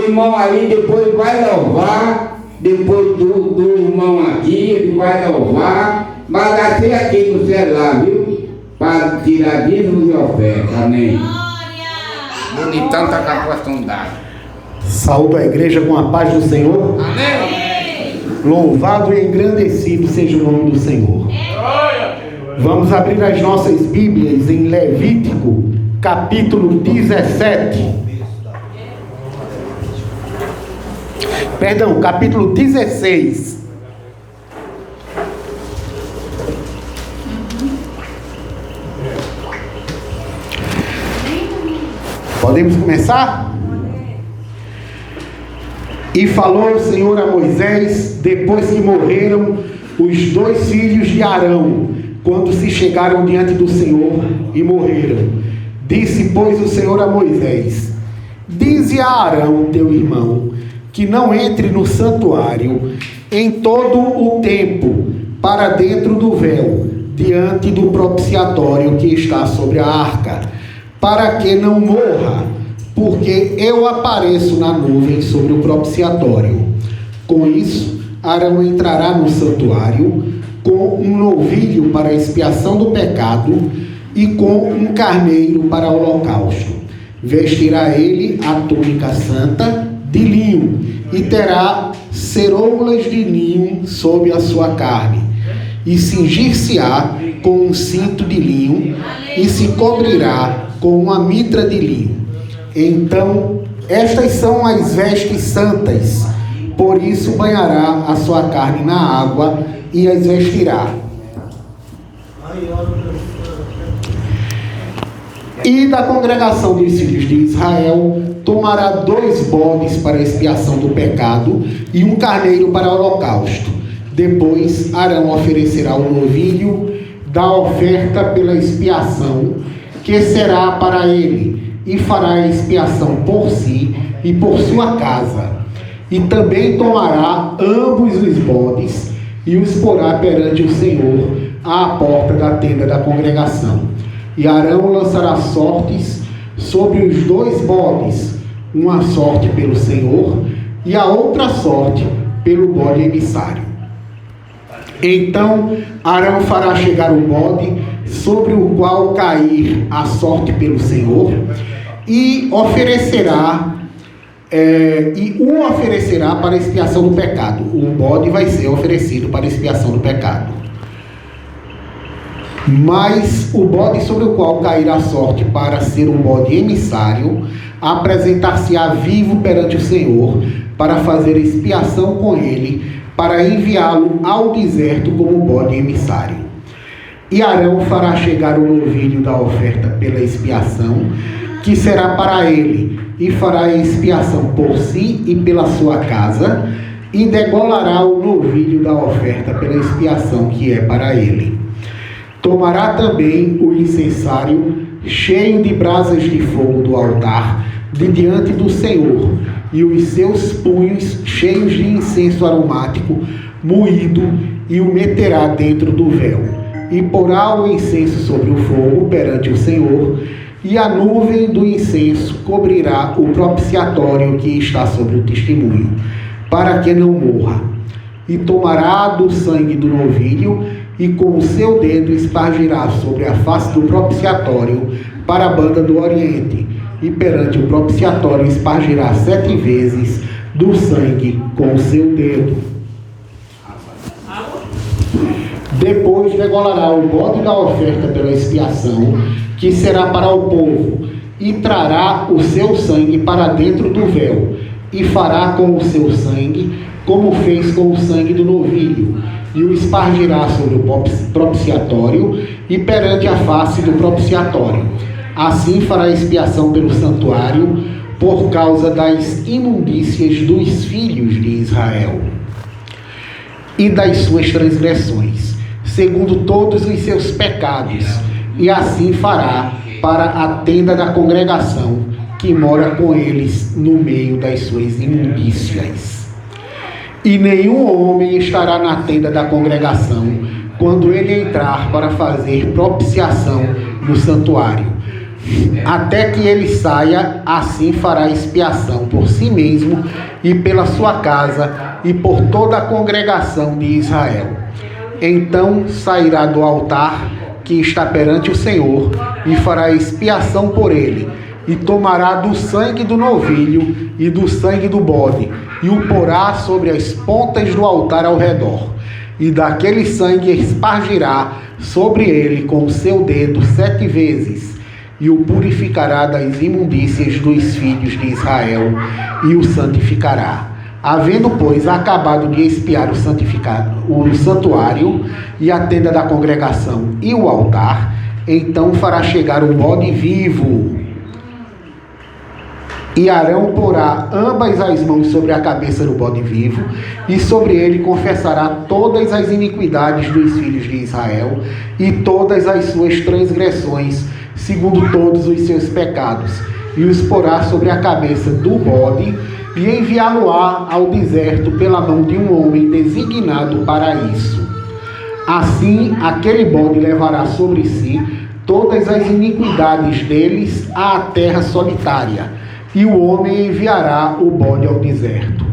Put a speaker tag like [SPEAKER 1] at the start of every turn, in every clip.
[SPEAKER 1] O irmão ali depois vai louvar, depois do irmão aqui, ele vai louvar, mas assim aqui no celular, viu? Para tirar dízimos e ofertas, amém? Bonitão tá com a porção dada.
[SPEAKER 2] Saúdo a igreja com a paz do Senhor.
[SPEAKER 1] Amém?
[SPEAKER 2] Louvado e engrandecido seja o nome do Senhor. Vamos abrir as nossas Bíblias em Levítico, capítulo 17. Perdão, capítulo 16. Podemos começar? E falou o Senhor a Moisés, depois que morreram os 2 filhos de Arão, quando se chegaram diante do Senhor e morreram. Disse, pois, o Senhor a Moisés: dize a Arão, teu irmão, que não entre no santuário em todo o tempo, para dentro do véu, diante do propiciatório que está sobre a arca, para que não morra, porque eu apareço na nuvem sobre o propiciatório. Com isso, Arão entrará no santuário com um novilho para a expiação do pecado e com um carneiro para o holocausto. Vestirá ele a túnica santa de linho e terá ceroulas de linho sob a sua carne, e cingir-se-á com um cinto de linho e se cobrirá com uma mitra de linho. Então, estas são as vestes santas, por isso banhará a sua carne na água e as vestirá. E da congregação dos filhos de Israel tomará 2 bodes para a expiação do pecado e um carneiro para o holocausto. Depois Arão oferecerá o novilho da oferta pela expiação, que será para ele, e fará a expiação por si e por sua casa. E também tomará ambos os bodes e os porá perante o Senhor à porta da tenda da congregação. E Arão lançará sortes sobre os 2 bodes, uma sorte pelo Senhor e a outra sorte pelo bode emissário. Então Arão fará chegar o bode sobre o qual cair a sorte pelo Senhor e o oferecerá para expiação do pecado. O bode vai ser oferecido para expiação do pecado. Mas o bode sobre o qual cairá a sorte para ser um bode emissário, apresentar-se-á vivo perante o Senhor, para fazer expiação com ele, para enviá-lo ao deserto como bode emissário. E Arão fará chegar o novilho da oferta pela expiação, que será para ele, e fará a expiação por si e pela sua casa, e degolará o novilho da oferta pela expiação que é para ele. Tomará também o incensário cheio de brasas de fogo do altar de diante do Senhor, e os seus punhos cheios de incenso aromático moído, e o meterá dentro do véu, e porá o incenso sobre o fogo perante o Senhor, e a nuvem do incenso cobrirá o propiciatório que está sobre o testemunho, para que não morra. E tomará do sangue do novilho, e com o seu dedo espargirá sobre a face do propiciatório para a banda do oriente, e perante o propiciatório espargirá 7 vezes do sangue com o seu dedo. Depois degolará o bode da oferta pela expiação, que será para o povo, e trará o seu sangue para dentro do véu, e fará com o seu sangue como fez com o sangue do novilho, e o espargirá sobre o propiciatório e perante a face do propiciatório. Assim fará expiação pelo santuário por causa das imundícias dos filhos de Israel e das suas transgressões, segundo todos os seus pecados, e assim fará para a tenda da congregação, que mora com eles no meio das suas imundícias. E nenhum homem estará na tenda da congregação quando ele entrar para fazer propiciação no santuário. até que ele saia, assim fará expiação por si mesmo e pela sua casa e por toda a congregação de Israel. Então sairá do altar que está perante o Senhor e fará expiação por ele, e tomará do sangue do novilho e do sangue do bode, e o porá sobre as pontas do altar ao redor, e daquele sangue espargirá sobre ele com o seu dedo 7 vezes, e o purificará das imundícias dos filhos de Israel, e o santificará. Havendo, pois, acabado de expiar o santuário e a tenda da congregação e o altar, então fará chegar o bode vivo. E Arão porá ambas as mãos sobre a cabeça do bode vivo, e sobre ele confessará todas as iniquidades dos filhos de Israel, e todas as suas transgressões, segundo todos os seus pecados, e os porá sobre a cabeça do bode, e enviá-lo-á ao deserto pela mão de um homem designado para isso. Assim, aquele bode levará sobre si todas as iniquidades deles à terra solitária, e o homem enviará o bode ao deserto.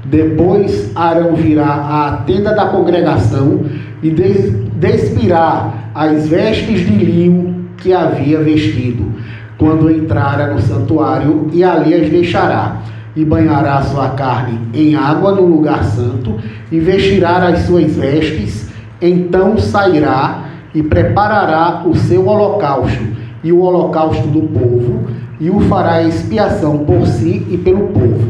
[SPEAKER 2] Depois Arão virá à tenda da congregação e despirá as vestes de linho que havia vestido, quando entrara no santuário, e ali as deixará, e banhará a sua carne em água no lugar santo, e vestirá as suas vestes. Então sairá e preparará o seu holocausto e o holocausto do povo, e o fará expiação por si e pelo povo.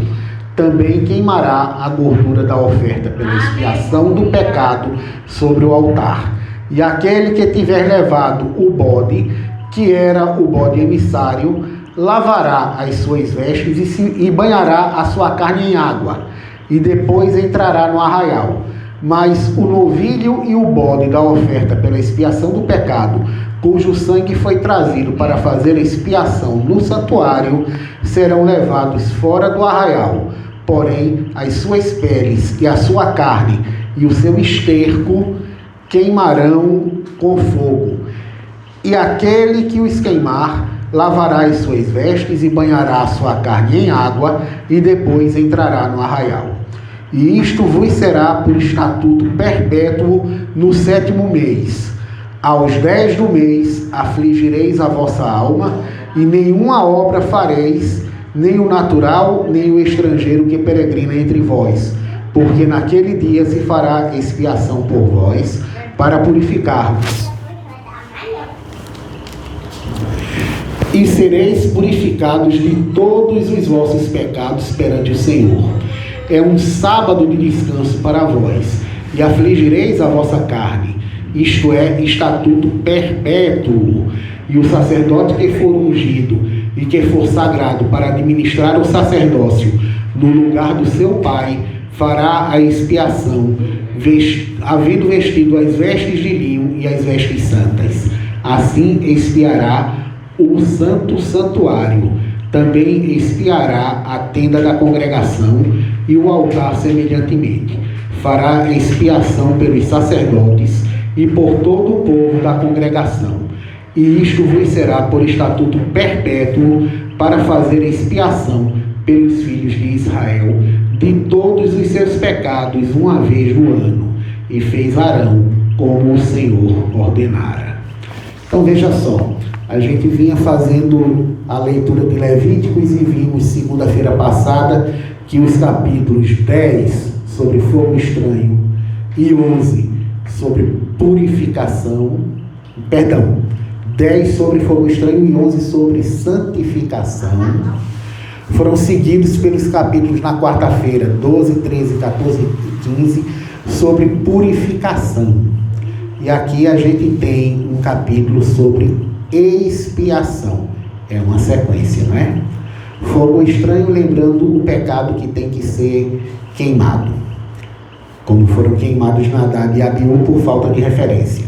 [SPEAKER 2] Também queimará a gordura da oferta pela expiação do pecado sobre o altar. E aquele que tiver levado o bode, que era o bode emissário, lavará as suas vestes e banhará a sua carne em água, e depois entrará no arraial. Mas o novilho e o bode da oferta pela expiação do pecado, cujo sangue foi trazido para fazer a expiação no santuário, serão levados fora do arraial. Porém, as suas peles e a sua carne e o seu esterco queimarão com fogo. E aquele que os queimar lavará as suas vestes e banhará a sua carne em água, e depois entrará no arraial. E isto vos será por estatuto perpétuo no 7º mês. Aos 10 do mês afligireis a vossa alma, e nenhuma obra fareis, nem o natural, nem o estrangeiro que peregrina entre vós, porque naquele dia se fará expiação por vós, para purificar-vos. E sereis purificados de todos os vossos pecados perante o Senhor. É um sábado de descanso para vós, e afligireis a vossa carne, isto é, estatuto perpétuo. E o sacerdote que for ungido e que for sagrado para administrar o sacerdócio no lugar do seu pai, fará a expiação, havendo vestido as vestes de linho e as vestes santas. Assim expiará o santo santuário. Também expiará a tenda da congregação e o altar semelhantemente. Fará expiação pelos sacerdotes e por todo o povo da congregação. E isto vos será por estatuto perpétuo, para fazer expiação pelos filhos de Israel de todos os seus pecados uma vez no ano. E fez Arão como o Senhor ordenara. Então veja só, a gente vinha fazendo a leitura de Levíticos e vimos segunda-feira passada que os capítulos 10 sobre fogo estranho e 11 sobre purificação, 10 sobre fogo estranho e 11 sobre santificação, foram seguidos pelos capítulos na quarta-feira, 12, 13, 14 e 15, sobre purificação. E aqui a gente tem um capítulo sobre expiação. É uma sequência, não é? Fogo estranho, lembrando o pecado que tem que ser queimado, como foram queimados Nadab e Abiú por falta de reverência.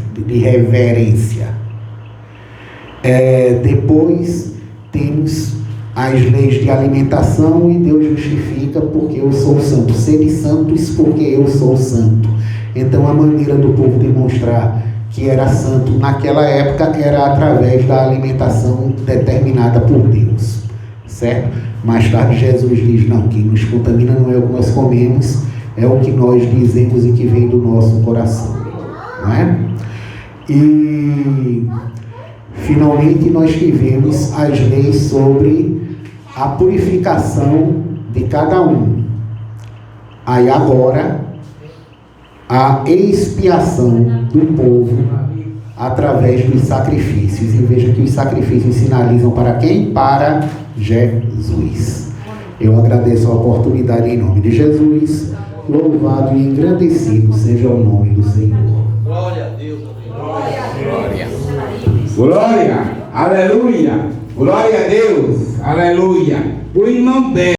[SPEAKER 2] Depois temos as leis de alimentação, e Deus justifica porque eu sou santo. Sede santos porque eu sou santo. Então a maneira do povo demonstrar que era santo naquela época era através da alimentação determinada por Deus, certo? Mais tarde Jesus diz, não, quem nos contamina não é o que nós comemos, é o que nós dizemos e que vem do nosso coração, não é? E finalmente nós tivemos as leis sobre a purificação de cada um. Aí agora a expiação do povo através dos sacrifícios. E veja que os sacrifícios sinalizam para quem? Para Jesus. Eu agradeço a oportunidade em nome de Jesus. Louvado e engrandecido seja o nome do Senhor.
[SPEAKER 3] Glória a Deus.
[SPEAKER 1] Glória. Glória. Aleluia. Glória a Deus. Aleluia. O irmão